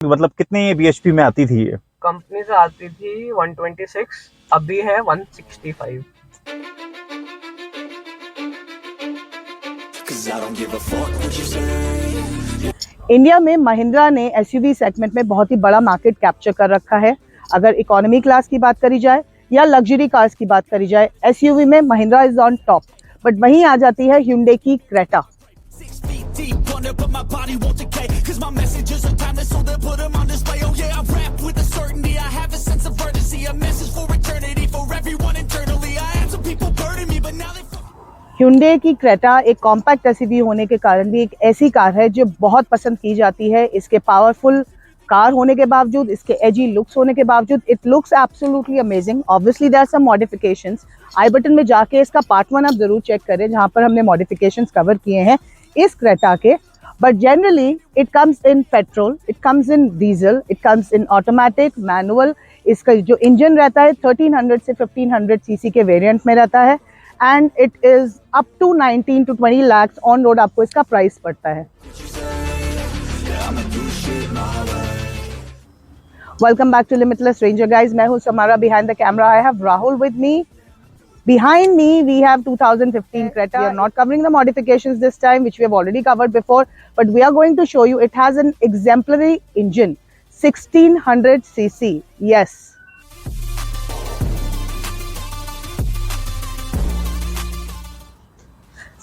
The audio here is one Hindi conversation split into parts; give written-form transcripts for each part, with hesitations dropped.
मतलब कितने बीएचपी में आती थी ये? कंपनी से आती थी 126, अभी है 165। इंडिया में महिंद्रा ने एसयूवी सेगमेंट में बहुत ही बड़ा मार्केट कैप्चर कर रखा है। अगर इकोनॉमी क्लास की बात करी जाए या लग्जरी कार्स की बात करी जाए, एसयूवी में Mahindra is on top. But वहीं आ जाती है hyundai की क्रेटा। hyundai की क्रेटा एक कॉम्पैक्ट एसयूवी होने के कारण भी एक ऐसी कार है जो बहुत पसंद की जाती है। इसके पावरफुल कार होने के बावजूद, इसके एजी लुक्स होने के बावजूद, it looks absolutely amazing. Obviously there are some modifications. I button में जाके इसका पार्ट 1 आप जरूर चेक करें, जहां पर हमने मॉडिफिकेशंस कवर किए हैं इस क्रेटा के। But generally it comes in petrol, it comes in diesel, it comes in automatic, manual. इसका जो इंजन रहता है 1300 से 1500 सीसी के वेरिएंट में रहता है and it is up to 19 to 20 lakhs on road आपको इसका प्राइस पड़ता है। Welcome back to Limitless Ranger, guys. मैं हूँ Samara. Behind the camera I have Rahul with me. Behind me we have 2015 Creta. We are not covering the modifications this time, which we have already covered before, but we are going to show you it has an exemplary engine, 1600 cc. Yes.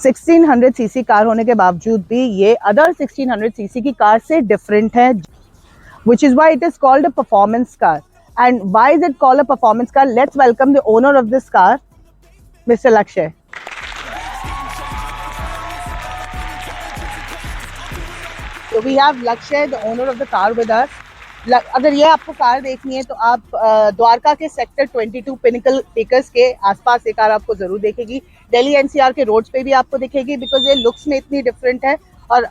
$1600 cc car होने के बावजूद भी ये अदर 1600 cc की कार से डिफरेंट है, which is why it is called a performance car. And why is it called a performance car? Let's welcome the owner of this car, Mr. Lakshay. So we have Lakshay, the owner of the car, with us. अगर ये आपको कार देखनी है तो आप द्वारका के सेक्टर 22 पिनिकल टेकर्स के आसपास ये कार आपको जरूर देखेगी। दिल्ली एनसीआर के रोड्स पे भी आपको दिखेगी, बिकॉज ये लुक्स में इतनी डिफरेंट है। और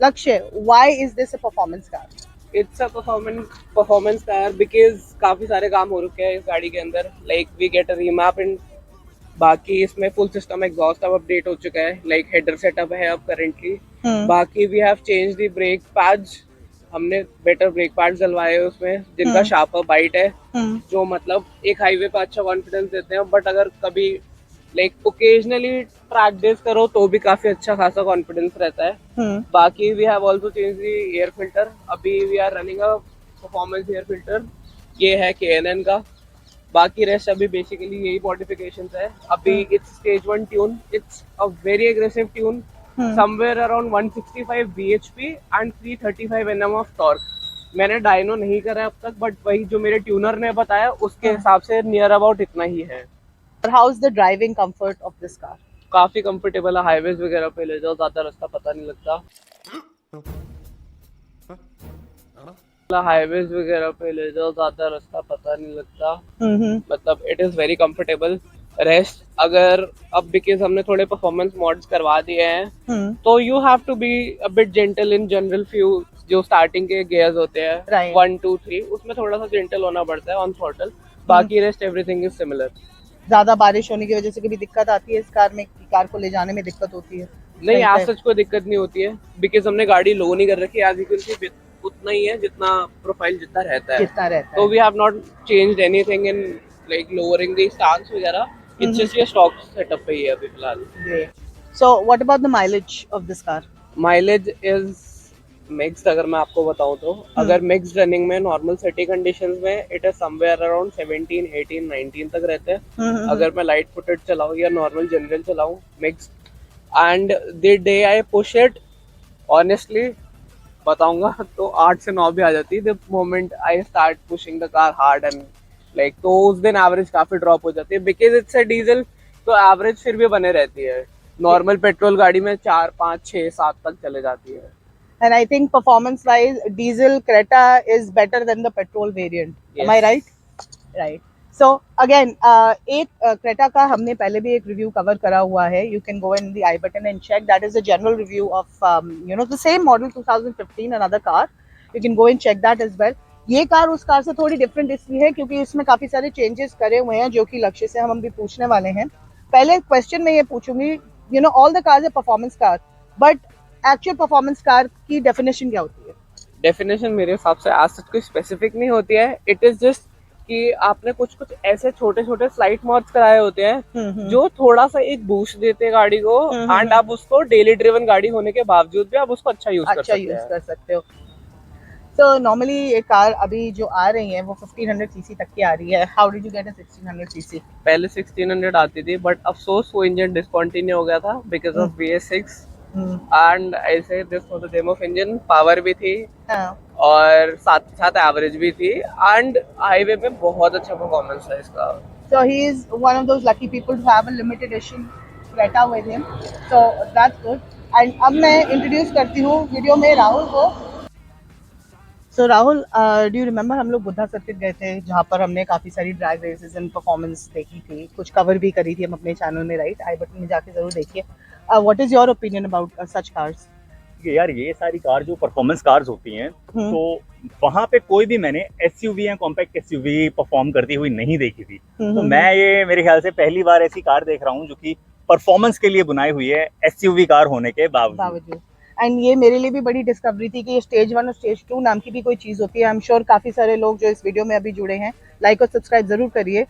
लक्ष्य, why is this a performance car? It's a performance car because काफी सारे काम हो रखे हैं इस गाड़ी के अंदर। Like we get a remap and बाकी इसमें फुल सिस्टम एग्जॉस्ट अब अपडेट हो चुका है। लाइक हेडर सेटअप है अब करेंटली। बाकी we have change the brake pads, हमने बेटर ब्रेक पैड्स डलवाए उसमें जिनका शार्पर बाइट है, जो मतलब एक हाईवे पे अच्छा कॉन्फिडेंस देते हैं। बट अगर कभी लाइक ओकेजनली ट्रैक डेज करो तो भी काफी अच्छा खासा कॉन्फिडेंस रहता है। बाकी we have also change the air filter. अभी we are running a performance air filter, ये है KNN का। बाकी रेस्ट अभी बेसिकली यही मॉडिफिकेशंस है। अभी it's stage 1 tune, it's a very aggressive tune, somewhere around 165 bhp and 335 Nm of torque. मैंने डायनो नहीं करा है अब तक, बट वही जो मेरे ट्यूनर ने बताया उसके हिसाब से नियर अबाउट इतना ही है। How is the driving comfort of this car? काफी कंफर्टेबल है। हाईवेज वगैरह पे ले जाओ, ज्यादा रास्ता पता नहीं लगता। हाईवेज वगैरह पे ले जाओ, ज्यादा रास्ता पता नहीं लगता। मतलब it is very comfortable. Rest अगर अब बिकॉज हमने थोड़े परफॉर्मेंस मॉड्स करवा दिए हैं तो you have to be a bit gentle in general. Few जो स्टार्टिंग के गियर्स होते हैं 1 2 3, उसमें थोड़ा सा जेंटल होना पड़ता है ऑन थ्रॉटल। बाकी रेस्ट एवरीथिंग इज सिमिलर। ज्यादा बारिश होने की वजह से कभी दिक्कत आती है इस कार में? कार को ले जाने में दिक्कत होती है? नहीं, आज सच कोई दिक्कत नहीं होती है बिकॉज हमने गाड़ी लो नहीं कर रखी है। आज की उतना ही है जितना प्रोफाइल जितना रहता है। तो we have not changed anything in like lowering the stance वगैरह। इट्स जस्ट ये स्टॉक सेटअप पे ही है अभी फिलहाल। So what about the mileage of this car? Mileage is mixed. अगर मैं आपको बताऊं तो अगर मिक्स्ड रनिंग में नॉर्मल सिटी कंडीशंस में इट इज समवेयर अराउंड 17 18 19 तक रहते हैं। अगर मैं लाइट फुटेड चलाऊं या नॉर्मल जनरल चलाऊं mixed, and the day I push it honestly बताऊंगा तो 8 से 9 भी आ जाती है। The moment I start pushing the car hard and like, तो उस दिन एवरेज काफी ड्रॉप हो जाती है बिकॉज इट्स अ डीजल। तो एवरेज फिर भी बने रहती है। नॉर्मल पेट्रोल गाड़ी में 4 5 6 7 तक चले जाती है। And I think performance wise diesel Creta is better than the petrol variant. Yes. Am I right? Right. So again एक Creta का हमने पहले भी एक रिव्यू कवर करा हुआ है। You can go in the I button and check. That is a general review of the same model 2015 another car. You can go and check that as well. ये कार उस कार से थोड़ी डिफरेंट इसलिए है क्योंकि इसमें काफी सारे चेंजेस करे हुए हैं, जो कि लक्ष्य से हम भी पूछने वाले हैं। पहले क्वेश्चन में ये पूछूंगी, all the cars are performance car, but actual performance car की डेफिनेशन क्या होती है? डेफिनेशन मेरे हिसाब से आज तक कोई स्पेसिफिक नहीं होती है. इट इज जस्ट कि आपने कुछ कुछ ऐसे छोटे छोटे स्लाइट मॉड्स कराए होते हैं जो थोड़ा सा एक बूस्ट देते हैं गाड़ी को, एंड आप उसको डेली ड्रिवन गाड़ी होने के बावजूद भी आप उसको अच्छा यूज कर सकते हो. So normally ये कार अभी जो आ रही है वो 1500 सीसी तक की आ रही है. How did you get a 1600 CC? पहले 1600 आती थी, बट अफसोस वो इंजन डिसकंटिन्यू हो गया था बिकॉज ऑफ VS6 एंड ऐसे this was the demo of engine. Power भी थी और साथ साथ एवरेज भी थी, एंड हाईवे में बहुत अच्छा परफॉर्मेंस था इसका. So he is one of those lucky people to have a limited edition Creta with him. So that's good. And अब मैं इंट्रोड्यूस करती हूँ वीडियो में राहुल को. So Rahul, do you remember हम लोग बुद्धा सर्किट गए थे जहाँ पर हमने काफ़ी सारी ड्रैग रेसेस एंड परफॉर्मेंस देखी थी, कुछ कवर भी करी थी हम अपने चैनल में, राइट? आई बटन में जाके ज़रूर देखिए. What is your opinion about such cars? यार ये सारी कार जो परफॉर्मेंस कार्स होती हैं तो वहाँ पे कोई भी मैंने एसयूवी या कॉम्पैक्ट एसयूवी परफॉर्म करती हुई नहीं देखी थी. तो मैं ये मेरे ख्याल से पहली बार ऐसी कार देख रहा हूँ जो कि परफॉर्मेंस के लिए बनाई हुई है एसयूवी कार होने के बावजूद. एंड ये मेरे लिए भी बड़ी डिस्कवरी थी कि ये स्टेज 1 और स्टेज 2 नाम की भी कोई चीज़ होती है. आई एम श्योर काफ़ी सारे लोग जो इस वीडियो में अभी जुड़े हैं लाइक और सब्सक्राइब ज़रूर करिए.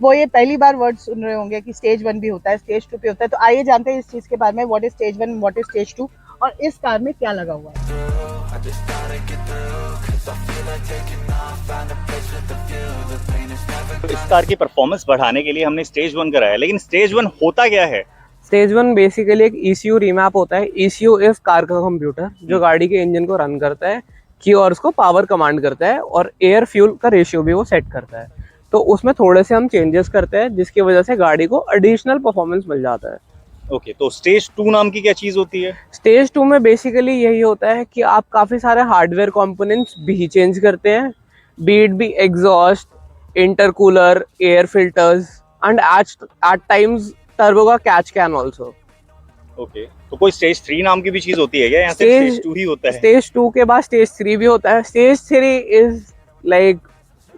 वो ये पहली बार वर्ड सुन रहे होंगे कि स्टेज 1 भी होता है, स्टेज 2 भी होता है. तो आइए जानते हैं इस चीज़ के बारे में, what is stage 1, what is stage 2 और इस कार में क्या लगा हुआ है. तो इस कार की परफॉर्मेंस बढ़ाने के लिए हमने स्टेज 1 कराया, लेकिन स्टेज 1 होता क्या है? स्टेज 1 बेसिकली एक ECU रीमैप होता है. ECU इज कार का कंप्यूटर जो गाड़ी के इंजन को रन करता है कि और उसको पावर कमांड करता है और एयर फ्यूल का रेशियो भी वो सेट करता है. तो उसमें थोड़े से हम चेंजेस करते हैं जिसकी वजह से गाड़ी को एडिशनल परफॉर्मेंस मिल जाता है. ओके, तो स्टेज 2 नाम की क्या चीज़ होती है? स्टेज 2 में बेसिकली यही होता है कि आप काफ़ी सारे हार्डवेयर कंपोनेंट्स भी चेंज करते हैं, be it be exhaust, intercooler, air filters and at times turbo का कैच कैन आल्सो. ओके, तो कोई स्टेज 3 नाम की भी चीज़ होती है क्या? यहाँ से स्टेज 2 ही होता है? स्टेज 2 के बाद स्टेज 3 भी होता है. Stage 3 is like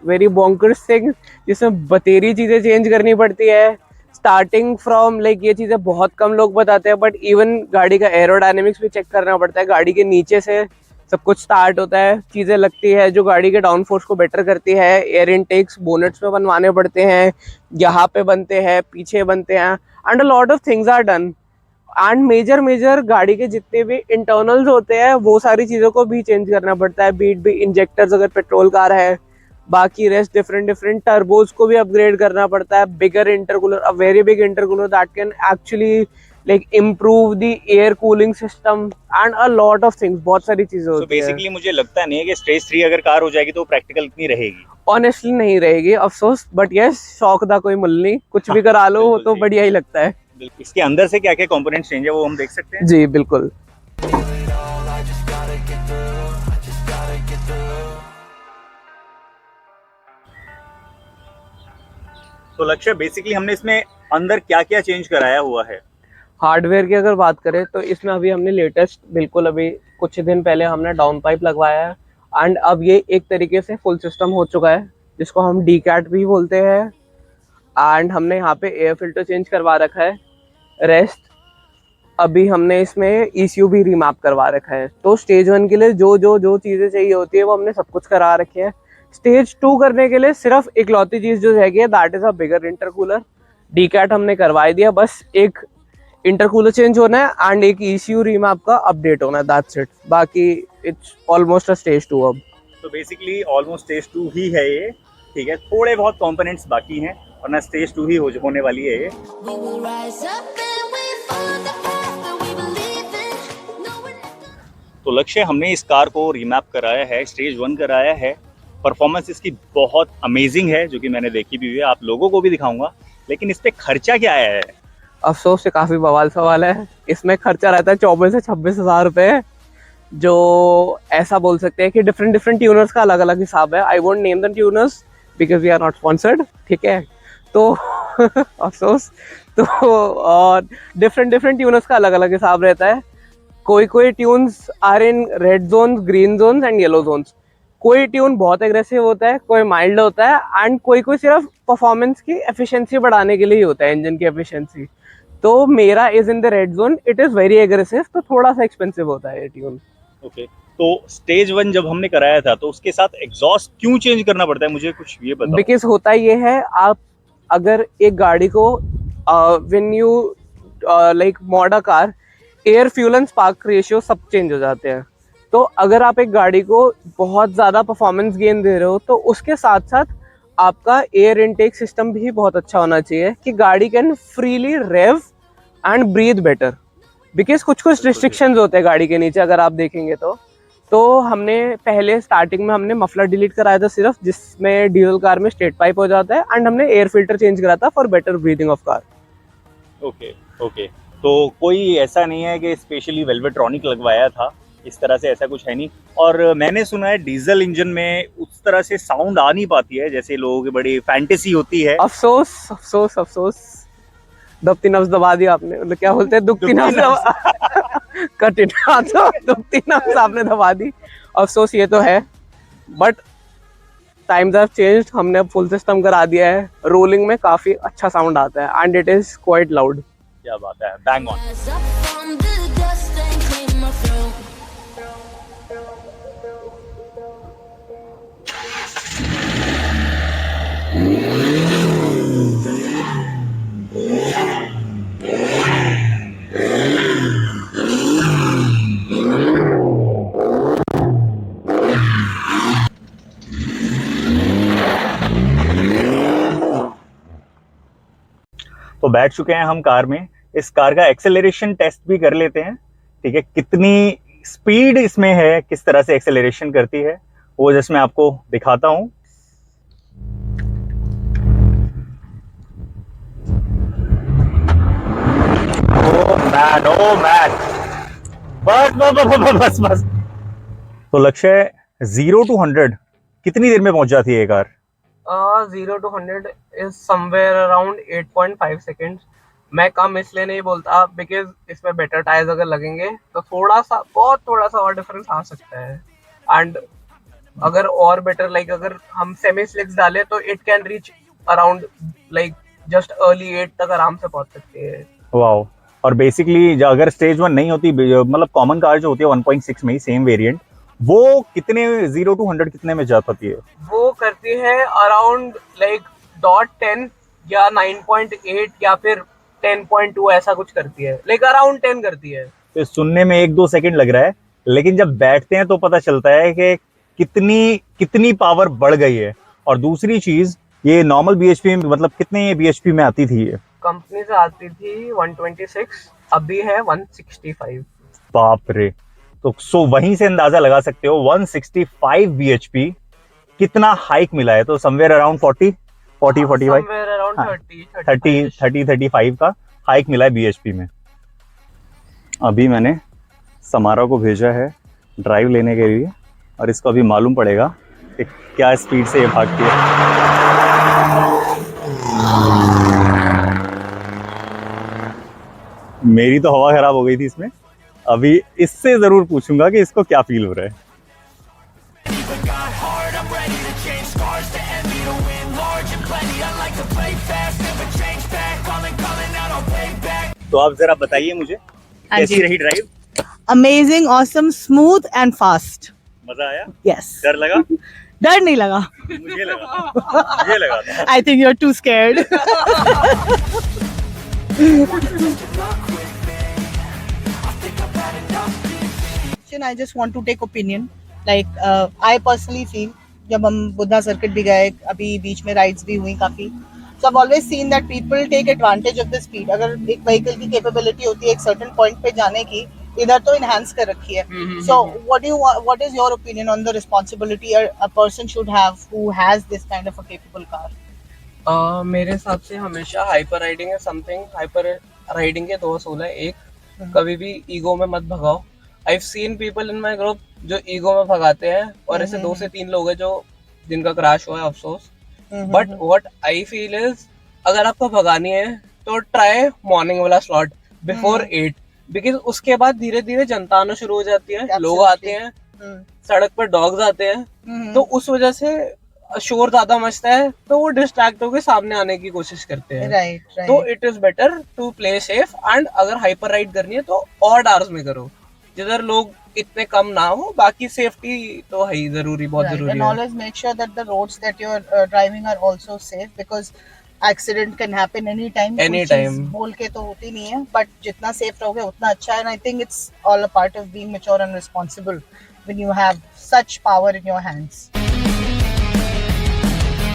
very bonkers thing जिसमें बतेरी चीज़ें चेंज करनी पड़ती है. स्टार्टिंग फ्रॉम लाइक ये चीज़ें बहुत कम लोग बताते हैं, बट इवन गाड़ी का एरोडायनेमिक्स भी चेक करना पड़ता है. गाड़ी के नीचे से सब कुछ स्टार्ट होता है, चीज़ें लगती है जो गाड़ी के डाउन फोर्स को बेटर करती है. एयर इनटेक्स बोनेट्स में बनवाने पड़ते हैं, यहाँ पे बनते हैं, पीछे बनते हैं, and a lot of things are done. And major गाड़ी के जितने भी इंटरनल्स होते हैं वो सारी चीज़ों को भी चेंज करना पड़ता है. बीट भी इंजेक्टर्स अगर पेट्रोल कार है, बाकी रेस्ट डिफरेंट टर्बोज को भी अपग्रेड करना पड़ता है. Bigger intercooler, a very big intercooler that can actually like improve the air cooling system and a lot of things. बहुत सारी चीजें होती है. So basically मुझे लगता नहीं है कि स्टेज 3 अगर कार हो जाएगी तो प्रैक्टिकल इतनी रहेगी. Honestly नहीं रहेगी, अफसोस. बट यस, शौक दा कोई मुल नहीं, कुछ भी करा लो वो तो बढ़िया ही लगता है. इसके अंदर से क्या क्या कंपोनेंट्स चेंज है वो हम देख सकते हैं? जी बिल्कुल. तो लक्ष्य, बेसिकली हमने इसमें अंदर क्या क्या चेंज कराया हुआ है? हार्डवेयर की अगर बात करें तो इसमें अभी हमने लेटेस्ट, बिल्कुल अभी कुछ दिन पहले हमने डाउन पाइप लगवाया है. एंड अब ये एक तरीके से फुल सिस्टम हो चुका है जिसको हम डीकैट भी बोलते हैं. एंड हमने यहाँ पे एयर फिल्टर चेंज करवा रखा है. रेस्ट अभी हमने इसमें ECU भी रीमैप करवा रखा है. तो स्टेज 1 के लिए जो चीज़ें चाहिए होती है वो हमने सब कुछ करा रखी है. स्टेज 2 करने के लिए सिर्फ इकलौती चीज़ जो है that is a bigger intercooler. Decat हमने करवा दिया, बस एक इंटरकूलर चेंज होना है एंड एक ECU रीमैप का अपडेट होना है, दैट्स इट. बाकी इट्स ऑलमोस्ट अ स्टेज 2 अब. तो बेसिकली ऑलमोस्ट स्टेज 2 ही है ये, ठीक है. थोड़े बहुत कंपोनेंट्स बाकी हैं वरना स्टेज 2 ही होने वाली है ये. तो लक्ष्य, हमने इस कार को रीमैप कराया है, स्टेज 1 कराया है. परफॉर्मेंस इसकी बहुत अमेजिंग है जो कि मैंने देखी भी हुई है, आप लोगों को भी दिखाऊंगा. लेकिन इस पे खर्चा क्या आया है? अफसोस से काफ़ी बवाल सवाल है. इसमें खर्चा रहता है 24 से 26 हज़ार रुपये, जो ऐसा बोल सकते हैं कि डिफरेंट ट्यूनर्स का अलग अलग हिसाब है. I won't name the tuners because we are not sponsored, ठीक है. तो अफसोस, तो और डिफरेंट ट्यूनर्स का अलग अलग हिसाब रहता है. कोई tunes are in red zone, green zones and yellow zones. कोई ट्यून बहुत एग्रेसिव होता है, कोई माइल्ड होता है, एंड कोई सिर्फ परफॉर्मेंस की एफिशिएंसी बढ़ाने के लिए ही होता है, इंजन की एफिशिएंसी. तो मेरा is in the red zone, it is very aggressive, तो थोड़ा सा एक्सपेंसिव होता है ये ट्यून. ओके, तो स्टेज 1 जब हमने कराया था तो उसके साथ एग्जॉस्ट क्यों चेंज करना पड़ता है, मुझे कुछ ये बताओ। बिकॉज होता ये है, आप अगर एक गाड़ी को when you like mod a car, air fuel and spark ratio सब चेंज हो जाते हैं। तो अगर आप एक गाड़ी को बहुत ज़्यादा परफॉर्मेंस गेन दे रहे हो तो उसके साथ साथ आपका एयर इनटेक सिस्टम भी बहुत अच्छा होना चाहिए कि गाड़ी can freely rev and breathe better. Because कुछ कुछ रिस्ट्रिक्शंस होते हैं गाड़ी के नीचे, अगर आप देखेंगे तो हमने पहले स्टार्टिंग में हमने मफलर डिलीट कराया था सिर्फ, जिसमें डीजल कार में स्ट्रेट पाइप हो जाता है, एंड हमने एयर फिल्टर चेंज करा था for better breathing of car. Okay okay, तो कोई ऐसा नहीं है कि स्पेशली वेल्वेट्रॉनिक लगवाया था, इस तरह से ऐसा कुछ है नहीं। और मैंने सुना है डीजल इंजन में उस तरह से साउंड आ नहीं पाती है जैसे लोगों की बड़ी फैंटेसी होती है। अफसोस अफसोस अफसोस, दबती नफ्स दबा दिया आपने, मतलब क्या बोलते हैं, दुखती नफ्स कट इट, तो दुखती नफ्स आपने दबा दी। अफसोस ये तो है, बट टाइम्स हैव चेंज्ड, हमने अब फुल सिस्टम करा दिया है, रोलिंग में काफी अच्छा साउंड आता है and it is quite loud. क्या बात है, bang on. Rise up from the dust and clear my throat. तो बैठ चुके हैं हम कार में, इस कार का एक्सेलरेशन टेस्ट भी कर लेते हैं, ठीक है, कितनी स्पीड इसमें है, किस तरह से एक्सेलरेशन करती है, वो जस्ट मैं आपको दिखाता हूं। ओ मैन, बस। तो लक्ष्य 0 to 100 कितनी देर में पहुंच जाती है ये car? 0 to 100 is somewhere around 8.5 seconds. मैं कम इसलिए नहीं बोलता बिकॉज इसमें बेटर टायर्स अगर लगेंगे तो थोड़ा सा और डिफरेंस आ सकता है। एंड अगर और बेटर लाइक अगर हम सेमी स्लिक्स डाले तो it can reach around like just early 8 तक आराम से पहुंच सकती है। वाओ। और बेसिकली अगर स्टेज 1 नहीं होती, मतलब कॉमन कार जो होती है 1.6 में ही सेम वेरिएंट, वो कितने 0 to 100 कितने में जा पाती है? वो करती है अराउंड लाइक .10 या 9.8 या फिर 10.2 ऐसा कुछ करती है, लाइक अराउंड 10 करती है। तो सुनने में 1-2 सेकंड लग रहा है, लेकिन जब बैठते हैं तो पता चलता है कि कितनी पावर बढ़ गई है। और दूसरी चीज, ये नॉर्मल बीएचपी में मतलब कितने बीएचपी में आती थी ये? कंपनी से आती थी 126, अभी है 165। बाप रे। तो सो वहीं से अंदाजा लगा सकते हो 165 बीएचपी कितना हाइक मिला है। तो समवेयर अराउंड 40 45 समवेयर अराउंड 35 का हाइक मिला है बीएचपी में। अभी मैंने समारा को भेजा है ड्राइव लेने के लिए, और इसको अभी मालूम पड़ेगा कि क्या स्पीड से ये भागती है। मेरी तो हवा खराब हो गई थी इसमें, अभी इससे जरूर पूछूंगा कि इसको क्या फील हो रहा है। तो आप जरा बताइए मुझे हाँ कैसी जी। रही drive? Amazing, awesome, smooth and fast. मजा आया? यस। डर लगा? डर नहीं लगा। मुझे लगा था। I think you are too scared. I just want to take opinion. Like I personally feel, जब हम बुद्धा सर्किट भी गए, अभी बीच में राइड्स भी हुई काफी, so I've always seen that people take advantage of the speed. अगर एक व्हीकल की कैपेबिलिटी होती है एक सर्टेन पॉइंट पे जाने की, इधर तो इनहेंस कर रखी है। So what is your opinion on the responsibility a person should have who has this kind of a capable car? मेरे हिसाब से हमेशा हाइपर राइडिंग है समथिंग। हाइपर राइडिंग के 2 असूल है। एक, कभी भी ईगो में मत भगाओ। I've seen people in my group जो ईगो में भगाते हैं, और ऐसे 2 से 3 लोग हैं जो जिनका क्रैश हुआ है, अफसोस। But what I feel is, अगर आपको भगानी है तो ट्राई मॉर्निंग वाला स्लॉट बिफोर 8, बिकॉज उसके बाद धीरे धीरे जनता आना शुरू हो जाती है, लोग आते हैं, सड़क पर डॉग्स आते हैं, तो उस वजह से शोर ज्यादा मचता है, तो वो डिस्ट्रैक्ट होकर सामने आने की कोशिश करते हैं। Right. तो it is better to play safe. And अगर हाइपर राइड करनी है तो ऑड आवर्स में करो, जिधर लोग इतने कम ना हो, बाकी सेफ्टी तो है ही जरूरी, बहुत Right. जरूरी And है। always make sure that the roads that you're driving are also safe, because accident can happen anytime. कोई Anytime. चीज़ बोल के तो होती नहीं है, but जितना safe रहोगे उतना अच्छा है. And I think it's all a part of being mature and responsible when you have such power in your hands.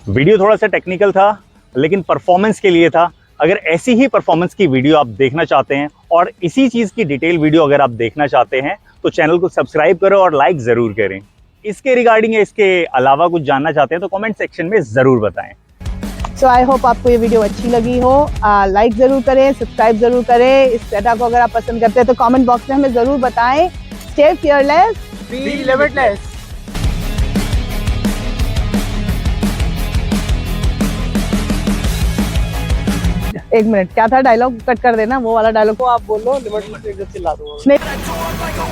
Video थोड़ा सा टेक्निकल था, लेकिन परफॉर्मेंस के लिए था। अगर ऐसी ही परफॉर्मेंस की वीडियो आप देखना चाहते हैं और इसी चीज़ की डिटेल वीडियो अगर आप देखना चाहते हैं तो चैनल को सब्सक्राइब करो और लाइक ज़रूर करें। इसके रिगार्डिंग या इसके अलावा कुछ जानना चाहते हैं तो कमेंट सेक्शन में ज़रूर बताएं। So I hope आपको ये वीडियो अच्छी लगी हो। लाइक ज़रूर करें, सब्सक्राइब ज़रूर करें। इस क्रेटा को अगर आप पसंद करते हैं तो कमेंट बॉक्स में हमें ज़रूर बताएं। Stay fearless, Be limitless. एक मिनट, क्या था डायलॉग? कट कर देना वो वाला डायलॉग। तो आप बोलो लिमिटलेस, चिल्ला दो। नहीं, Like a